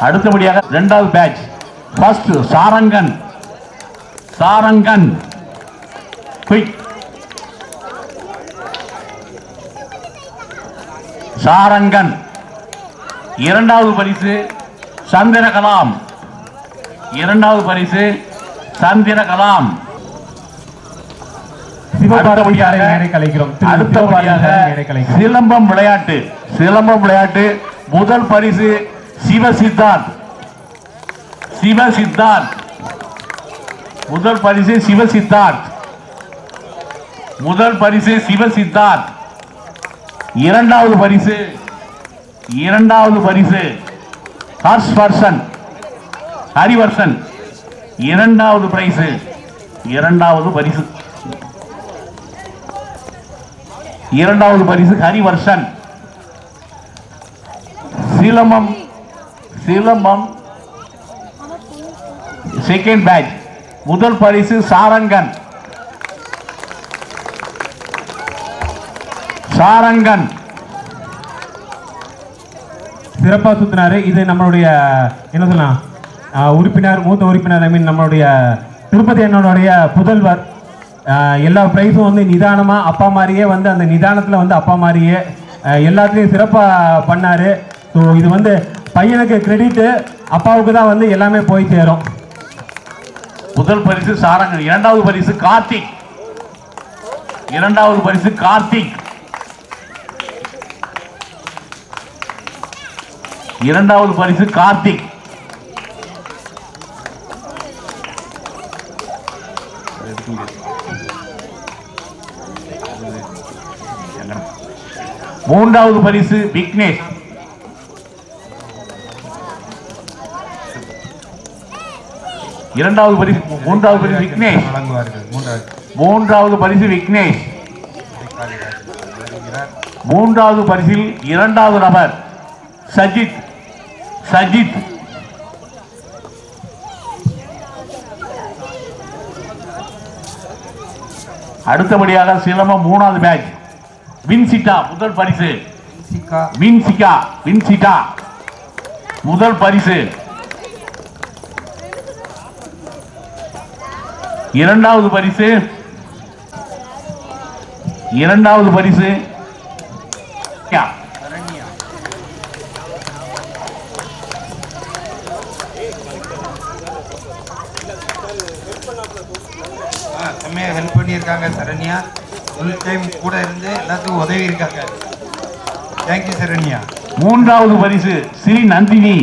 அடுத்தபடியாக இரண்டாவது batch first Sarangan. Sarangan quick. Sarangan. இரண்டாவது பரிசு சந்திரகலாம். இரண்டாவது பரிசு சந்திரகலாம். சிவபார்வதியாரை மேடை கலைக்கிறோம். அடுத்தபடியாக சிலம்பம் விளையாட்டு. சிலம்பம் விளையாட்டு முதல் பரிசு சிவசித்தார்த். சிவசித்தார்த் முதல் பரிசு சிவசித்தார்த். முதல் பரிசு சிவசித்தார்த். இரண்டாவது பரிசு ஹர்ஷ்வர்ஷன் ஹரிவர்ஷன். இரண்டாவது பரிசு ஹரிவர்ஷன். Silambam second batch. முதல் பரிசு சாரங்கன். சிறப்பா சுத்தினாரு. இது நம்மளுடைய என்ன சொல்லலாம் உறுப்பினர், மூத்த உறுப்பினர், ஐ மீன் நம்மளுடைய திருப்பதி அண்ணனுடைய புதல்வர். எல்லா பிரைஸும் வந்து நிதானமா அப்பா மாதிரியே வந்து அந்த நிதானத்துல வந்து அப்பா மாதிரியே எல்லாத்துலேயும் சிறப்பாக பண்ணாரு. ஸோ இது வந்து பையனுக்கு கிரெடிட்டு, அப்பாவுக்கு தான் வந்து எல்லாமே போய் சேரும். முதல் பரிசு சாரங்கன். இரண்டாவது பரிசு கார்த்திக். மூன்றாவது பரிசு விக்னேஷ். மூன்றாவது பரிசு விக்னேஷ். மூன்றாவது பரிசில் இரண்டாவது நபர் சஜித். அடுத்தபடியாக சிலம்பம் மூணாவது பேட்ச் வின்சிட்டா. முதல் பரிசு வின்சிட்டா. முதல் பரிசு. இரண்டாவது பரிசு செம்மையா ஹெல்ப் பண்ணியிருக்காங்க சரண்யா. ஃபுல் டைம் கூட இருந்து எல்லாத்துக்கும் உதவி இருக்காங்க. தேங்க்யூ சரண்யா. மூன்றாவது பரிசு ஸ்ரீ நந்தினி.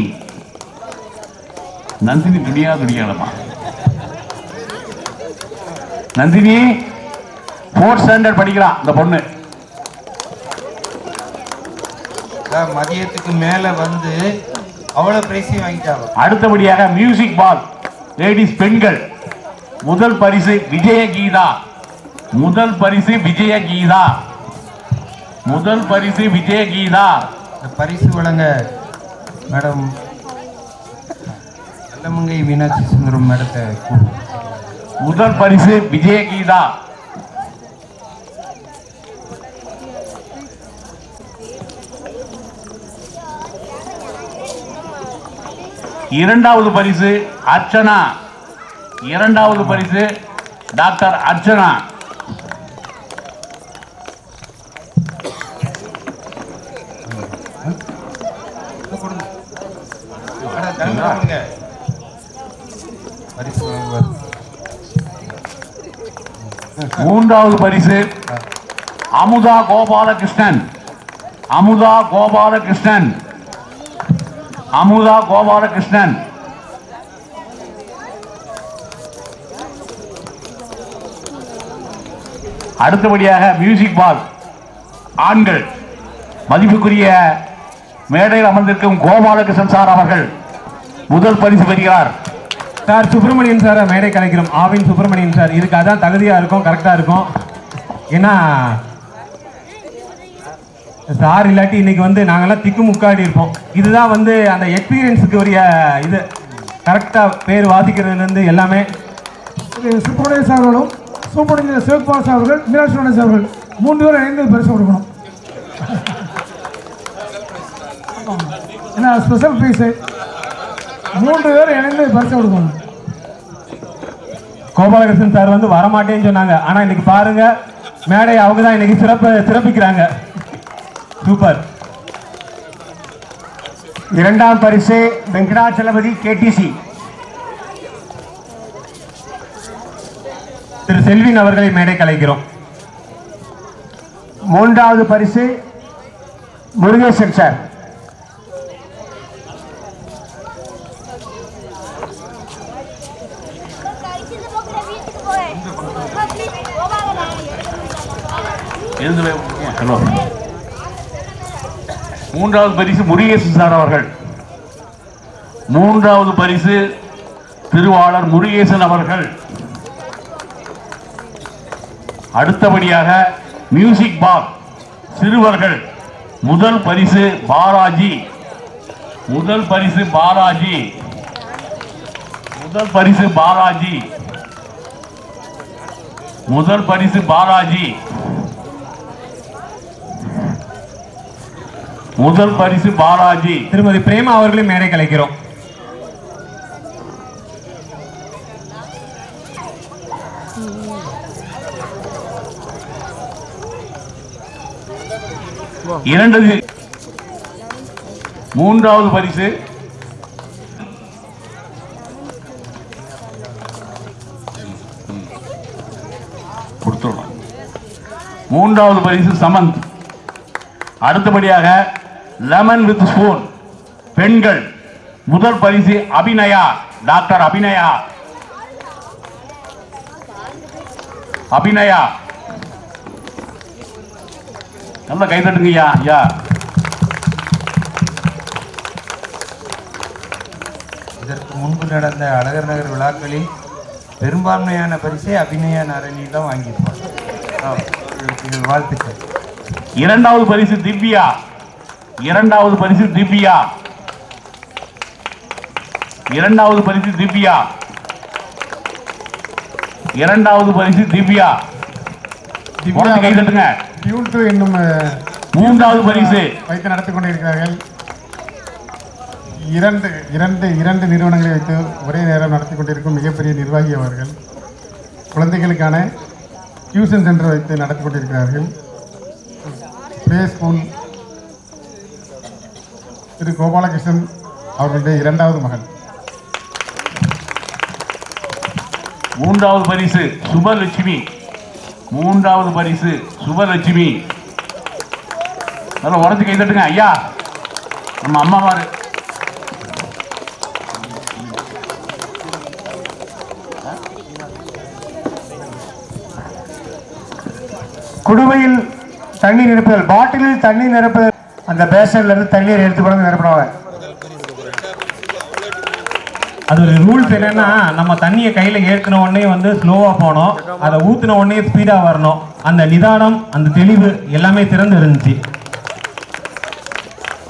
துணியாலமா நந்தினி 4th ஸ்டாண்டர்ட் படிக்கிறான் இந்த பொண்ணு. மதியத்துக்கு மேல வந்து அவ்வளவு பிரைஸையும் வாங்கிட்டாங்க. அடுத்தபடியாக மியூசிக் பால் லேடிஸ் பெண்கள். முதல் பரிசு விஜயகீதா. பரிசு வழங்க மேடம் நல்லமங்கை மீனாட்சி சுந்தரம் மேடத்தை. முதல் பரிசு விஜயகீதா. இரண்டாவது பரிசு அர்ச்சனா. டாக்டர் அர்ச்சனா. மூன்றாவது பரிசு அமுதா கோபாலகிருஷ்ணன். அடுத்தபடியாக மியூசிக் பால் ஆண்கள். மதிப்புக்குரிய மேடையில் அமர்ந்திருக்கும் கோபாலகிருஷ்ணன் சார் அவர்கள் முதல் பரிசு பெறுகிறார். சார் சுப்பிரமணியன் சார் மேடை கலைக்கிறோம். ஆவின் சுப்பிரமணியன் சார். இதுக்கு அதான் தகுதியாக இருக்கும், கரெக்டாக இருக்கும். ஏன்னா சார் இல்லாட்டி இன்னைக்கு வந்து நாங்கள்லாம் திக்கு முக்காடி இருப்போம். இதுதான் வந்து அந்த எக்ஸ்பீரியன்ஸுக்கு உரிய இது. கரெக்டாக பேர் வாசிக்கிறதுலேருந்து எல்லாமே. சுப்பிரமணியன் சார் அவர்களும் சூப்பர் சிவகுமார் சார் அவர்கள், மீனாட்சி சுப்பிரமணியன் சார் அவர்கள் 3 பேரும் இணைந்து பரிசு கொடுக்கணும். ஏன்னா ஸ்பெஷல் ஃபீஸு 3 பேரும் இணைந்து பரிசு கொடுக்கணும். கோபாலகிருஷ்ணன் சார் வந்து வரமாட்டேன்னு சொன்னாங்க. ஆனால் இன்னைக்கு பாருங்க, மேடை அவங்க தான் இன்னைக்கு சிறப்பிக்கிறாங்க. சூப்பர். இரண்டாம் பரிசு வெங்கடாச்சலபதி கேடிசி. திரு செல்வின் அவர்களை மேடை கலைக்கிறோம். மூன்றாவது பரிசு முருகேசன் சார். ஹலோ. மூன்றாவது பரிசு முருகேசன் சார் அவர்கள். மூன்றாவது பரிசு திருவாளர் முருகேசன் அவர்கள். அடுத்தபடியாக மியூசிக் பாக்ஸ் சிறுவர்கள் முதல் பரிசு பாலாஜி. முதல் பரிசு பாலாஜி. முதல் பரிசு பாலாஜி. முதல் பரிசு பாலாஜி. முதல் பரிசு பாலாஜி. திருமதி பிரேமா அவர்களையும் மேடை கலைக்கிறோம். மூன்றாவது பரிசு மூன்றாவது பரிசு சமந்த். அடுத்தபடியாக லெமன் வித் ஸ்பூன் பெண்கள் முதல் பரிசு அபிநயா. டாக்டர் அபிநயா. அபிநயா நல்ல கைதட்டுங்கய்யா. ஐயா இதற்கு முன்பு நடந்த அழகர் நகர் விழாக்களில் பெரும்பான்மையான பரிசை அபிநயா நாரணி தான் வாங்கியிருப்பார். வாழ்த்துக்கள். இரண்டாவது பரிசு திவ்யா. இரண்டாவது பரிசு திவ்யா. இரண்டாவது பரிசு திவ்யா. இரண்டாவது பரிசு திவ்யா. கைதட்டுங்க. என்னும் மூன்றாவது பரிசு வைத்து நடத்தி கொண்டிருக்கிறார்கள். இரண்டு நிறுவனங்களை வைத்து ஒரே நேரம் நடத்தி கொண்டிருக்கும் மிகப்பெரிய நிர்வாகி அவர்கள். குழந்தைகளுக்கான டியூஷன் சென்டர் வைத்து நடத்தி கொண்டிருக்கிறார்கள். பிளே ஸ்கூல் திரு கோபாலகிருஷ்ணன் அவர்களுடைய இரண்டாவது மகன். மூன்றாவது பரிசு சுபலட்சுமி. மூன்றாவது பரிசு சுபலட்சுமி. நல்லா உடச்சு கைதட்டுங்க ஐயா. நம்ம அம்மாவாரு. குடுவையில் தண்ணீர் நிரப்புதல், பாட்டிலில் தண்ணீர் நிரப்புதல். அந்த பேசன்ல இருந்து தண்ணீர் எடுத்து கொண்டு நிரப்புவாங்க. அது ஒரு ரூல்ஸ் என்னன்னா, நம்ம தண்ணியை கையில ஏற்றின உடனே வந்து ஸ்லோவா போனோம், அதை ஊத்தின உடனே ஸ்பீடா வரணும். அந்த நிதானம், அந்த தெளிவு எல்லாமே திறந்து இருந்துச்சு.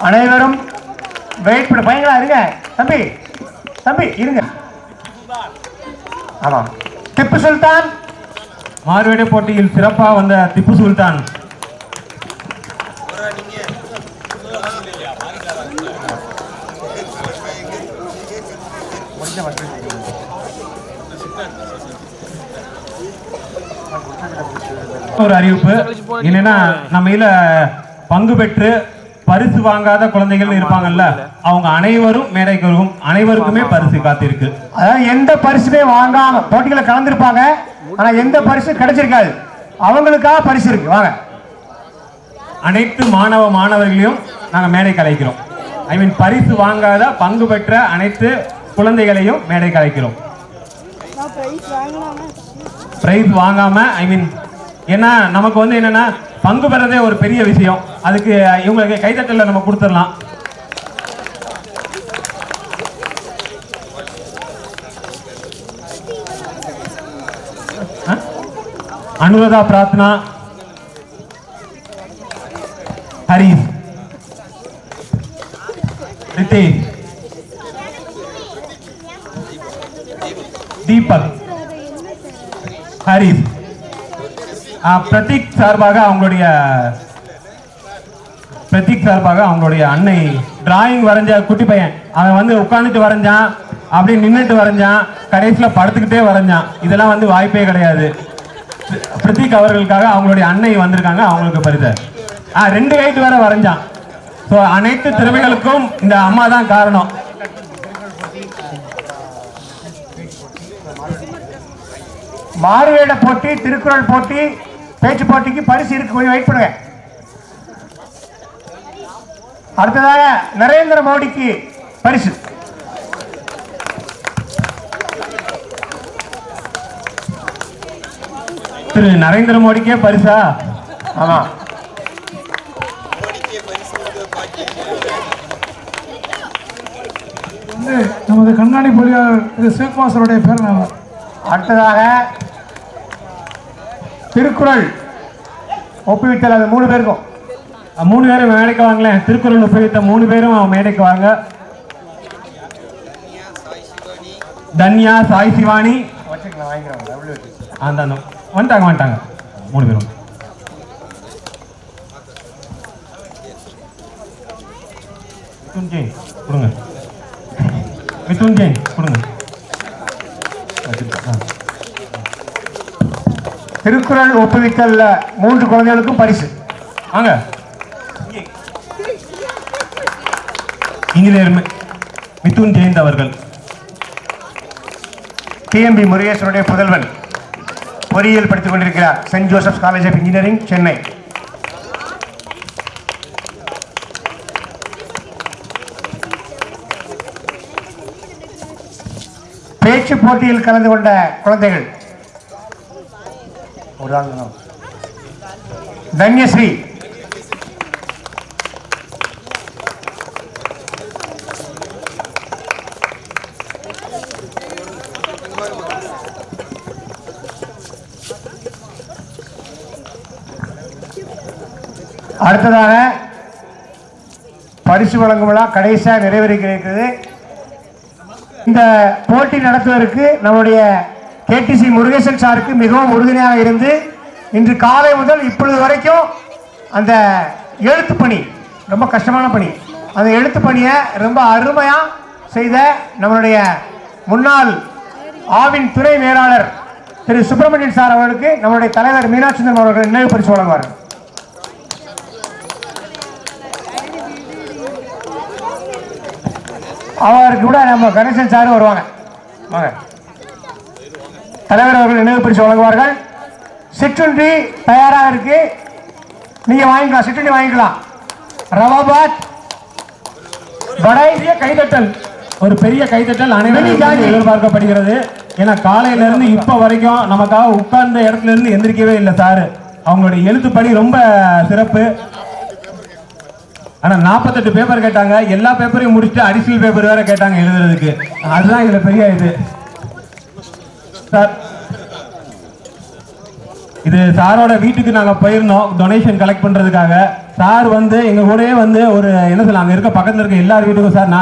அனைவரும் வெயிட் பண்ண பையங்களா இருங்க. தம்பி தம்பி இருங்க. ஆமா, திப்பு சுல்தான் மாறுவேடை போட்டியில் சிறப்பாக வந்த திப்பு சுல்தான். ஒரு அறிவிப்பு என்னன்னா, நம்ம இதுல பங்கு பெற்று பரிசு வாங்காத குழந்தைகள் இருப்பாங்கல்ல, அவங்க அனைவரும் மேடைக்கு வரும். அனைவருக்குமே பரிசு காத்திருக்கு. அதாவது எந்த பரிசுமே வாங்காம போட்டிகளை கலந்துருப்பாங்க, ஆனா எந்த பரிசு கிடைச்சிருக்காது. அவங்களுக்காக பரிசு இருக்கு. வாங்க. அனைத்து மாணவர்களையும் நாங்க மேடை கலைக்கிறோம். ஐ மீன் பரிசு வாங்காத பங்கு பெற்ற அனைத்து குழந்தைகளையும் மேடை கலைக்கிறோம். பிரைஸ் வாங்காம, ஐ மீன் ஏன்னா நமக்கு வந்து என்னன்னா, பங்கு பெறதே ஒரு பெரிய விஷயம். அதுக்கு இவங்களுக்கு கைதட்டல நம்ம கொடுத்துடலாம். அனுராதா பிரார்த்தனா, ஹரிஸ், ரித்தேஷ், தீபக், ஹரிஸ், பிரதீக் சார்பாக அவங்களுடைய அன்னை டிராயிங் வரைஞ்ச குட்டி பையன். அவன் வந்து உட்காந்துட்டு வரைஞ்சான், அப்படி நின்றுட்டு வரைஞ்சான், கடைசியில் படுத்துக்கிட்டே வரைஞ்சான். இதெல்லாம் வந்து வாய்ப்பே கிடையாது. பிரதீக் அவர்களுக்காக அவங்களுடைய அன்னை வந்திருக்காங்க, அவங்களுக்கு பரிசு. 2 கைட்டு வேற வரைஞ்சான். ஸோ அனைத்து திறமைகளுக்கும் இந்த அம்மா தான் காரணம். மாறுவேட போட்டி, திருக்குறள் போட்டி, பேச்சு போட்டிக்கு பரிசு இருக்கு. கொஞ்சம் வெயிட் பண்ணுங்க. அடுத்ததாக நரேந்திர மோடிக்கு பரிசு. திரு நரேந்திர மோடிக்கே பரிசா? ஆமாம். வந்து நமது கண்காணி பொறியாளர் திரு சிவகுமார் சாருடைய பேர் நான் அடுத்ததாக திருக்குறள் ஒப்புவித்தல், அது 3 பேருக்கும். 3 பேரும் மேடைக்கு வாங்களேன். திருக்குறள் உபயோகித்த 3 பேரும் மேடைக்கு வாங்க. தன்யா, சாய் சிவானி வச்சுக்கலாம், வாங்கிக்கிறாங்க. அந்த வந்துட்டாங்க 3 பேரும். மிதுன் ஜெயின் கொடுங்க. மிதுன் ஜெயின் கொடுங்க. திருக்குறள் ஒப்புவித்தல்ல 3 குழந்தைகளுக்கும் பரிசு. வாங்க. இன்ஜினியர் மிதுன் ஜெயந்த் அவர்கள். டிஎம்பி முருகேசனுடைய புதல்வன், பொறியியல் படித்துக் கொண்டிருக்கிறார், saint Joseph's college of engineering, Chennai. பேச்சு போட்டியில் கலந்து கொண்ட குழந்தைகள் ஒரு ஆள் தன்யஸ்ரீ, அடுத்ததாக பரிசு வழங்கும் விழா கடைசியாக நிறைவேறிக்கிறது. இந்த போட்டி நடத்துவதற்கு நம்முடைய கேடிசி முருகேசன் சாருக்கு மிகவும் உறுதுணையாக இருந்து இன்று காலை முதல் இப்பொழுது வரைக்கும் அந்த எழுத்து பணி ரொம்ப கஷ்டமான பணி, அந்த எழுத்து பணியை ரொம்ப அருமையாக செய்த நம்மளுடைய முன்னாள் ஆவின் துணை மேலாளர் திரு சுப்பிரமணியன் சார் அவர்களுக்கு நம்முடைய தலைவர் மீனாட்சிந்தன் அவர்கள் நினைவு பரிசு வழங்குவார். அவருக்கு கூட நம்ம கணேசன் சாரும் வருவாங்க. வாங்க, தலைவர் அவர்கள் நினைவு பரிசு வழங்குவார்கள். சிற்றுண்டி தயாராக இருக்கு, நீங்க வாங்கிக்கலாம், சிற்றுண்டி வாங்கிக்கலாம். ரவாபாத் வடை, கைதட்டல், ஒரு பெரிய கைதட்டல் அனைவரும் எதிர்பார்க்கப்படுகிறது. ஏன்னா காலையில இருந்து இப்ப வரைக்கும் நமக்காக உட்கார்ந்த இடத்துல இருந்து எந்திரிக்கவே இல்லை சார். அவங்களுடைய எழுத்துப்படி ரொம்ப சிறப்பு. ஆனா 48 பேப்பர் கேட்டாங்க, எல்லா பேப்பரையும் முடிச்சுட்டு அடிஷனல் பேப்பர் வேற கேட்டாங்க எழுதுறதுக்கு. அதுதான் இதுல பெரிய இது சார். இது சாரோட வீட்டுக்கு நாங்க போயிருந்தோம் டொனேஷன் கலெக்ட் பண்றதுக்காக. சார் வந்து எங்க கூடயே வந்து ஒரு என்ன சொல்ல, அங்க இருக்க பக்கத்துல இருக்க எல்லார் வீட்டுக்கும் சார்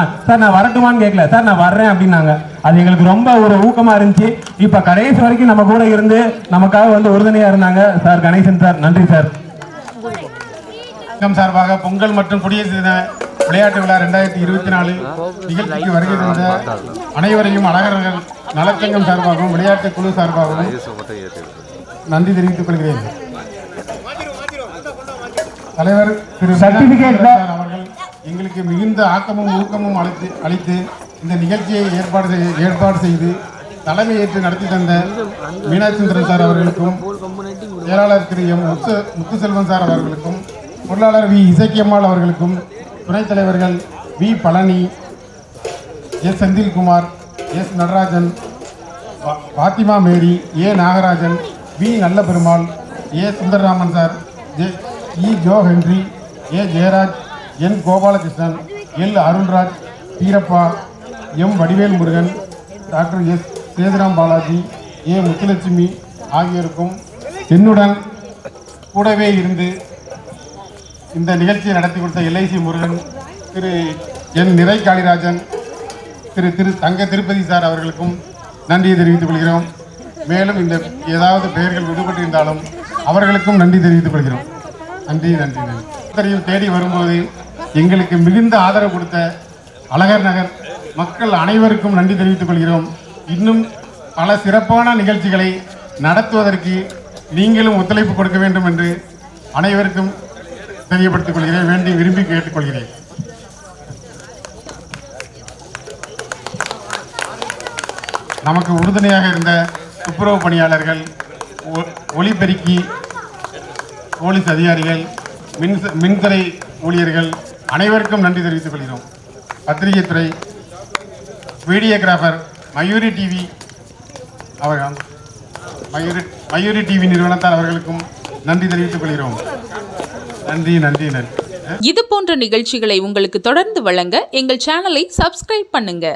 நான் வரட்டுமான்னு கேட்கல, சார் நான் வர்றேன் அப்படின்னாங்க. அது எங்களுக்கு ரொம்ப ஒரு ஊக்கமா இருந்துச்சு. இப்ப கடைசி வரைக்கும் நம்ம கூட இருந்து நமக்காக வந்து உறுதுணையா இருந்தாங்க சார். கணேசன் சார், நன்றி சார். சார்பாக பொங்கல் மற்றும் குடியரசு தின விளையாட்டு விழா 2024 நிகழ்ச்சிக்கு வருகை தந்த அனைவரையும் அழகர்கள் நலச்சங்கம் சார்பாகவும் விளையாட்டு குழு சார்பாகவும் நன்றி தெரிவித்துக் கொள்கிறேன். தலைவர் திரு சர்டிபிகேட் அவர்கள் எங்களுக்கு மிகுந்த ஆக்கமும் ஊக்கமும் அளித்து இந்த நிகழ்ச்சியை ஏற்பாடு செய்து தலைமையேற்று நடத்தி தந்த மீனாட்சிந்திரன் சார் அவர்களுக்கும், செயலாளர் திரு எம் முத்துசெல்வன் சார் அவர்களுக்கும், பொருளாளர் வி இசக்கியம்மாள் அவர்களுக்கும், துணைத் தலைவர்கள் V Palani, S Senthilkumar, S Natarajan, Fathima Mary, A Nagarajan, V Nallaperumal, A Sundararaman sir, E Joe Henry, A Jayaraj, N Gopalakrishnan, L Arulraj, Veerappa, M Vadivel Murugan, doctor S Sethuram Balaji, A Muthulakshmi ஆகியோருக்கும் என்னுடன் கூடவே இருந்து இந்த நிகழ்ச்சியை நடத்தி கொடுத்த எல்ஐசி முருகன், திரு என் நிறை காளிராஜன், திரு தங்க திருப்பதி சார் அவர்களுக்கும் நன்றியை தெரிவித்துக் கொள்கிறோம். மேலும் இந்த ஏதாவது பெயர்கள் விடுபட்டிருந்தாலும் அவர்களுக்கும் நன்றி தெரிவித்துக் கொள்கிறோம். நன்றி. தேடி வரும்போது எங்களுக்கு மிகுந்த ஆதரவு கொடுத்த அழகர் நகர் மக்கள் அனைவருக்கும் நன்றி தெரிவித்துக் கொள்கிறோம். இன்னும் பல சிறப்பான நிகழ்ச்சிகளை நடத்துவதற்கு நீங்களும் ஒத்துழைப்பு கொடுக்க வேண்டும் என்று அனைவருக்கும் தெரியப்படுத்திக் கொள்கிறேன், வேண்டி விரும்பி கேட்டுக்கொள்கிறேன். நமக்கு உறுதுணையாக இருந்த துப்புரவு பணியாளர்கள், ஒலிபெருக்கி போலீஸ் அதிகாரிகள், மின்துறை ஊழியர்கள் அனைவருக்கும் நன்றி தெரிவித்துக் கொள்கிறோம். பத்திரிகை துறை, வீடியோகிராஃபர், மயூரி டிவி அவர்கள், மயூரி டிவி நிறுவனத்தார் அவர்களுக்கும் நன்றி தெரிவித்துக் கொள்கிறோம். நன்றி நன்றி நன்றி. இது போன்ற நிகழ்ச்சிகளை உங்களுக்கு தொடர்ந்து வழங்க எங்கள் சேனலை சப்ஸ்கிரைப் பண்ணுங்க.